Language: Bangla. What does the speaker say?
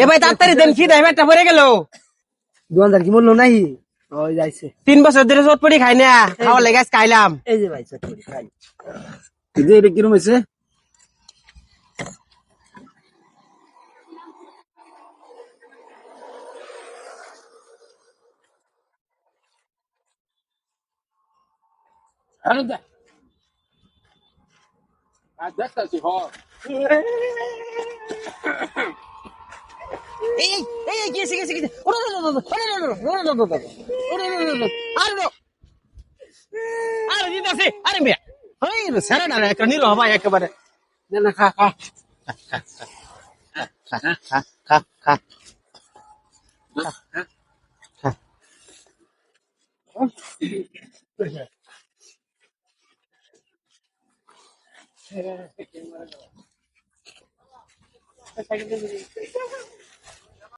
এ ভাই তাড়াতাড়ি দেন, কি দেয় একটা পড়ে গেল। দোকানদার কি বললো নাই? ওই যাইছে। 3 বছর ধরে চটপটি খাই না, খাওয়ার লেগে আজ খাইলাম। এই যে ভাই চটপটি খাই। এই যে এটা কিরম হয়েছে? আরে দেখ, আর দেখতাছি হ। এই এই এই, গেছে গেছে গেছে। ওরে ওরে ওরে ওরে ওরে ওরে ওরে ওরে ওরে ওরে ওরে। আরে আরে দিদাসে, আরে মিয়া এই রে সারা না একটা নিল ভাই একেবারে। না না, খা খা খা খা খা খা।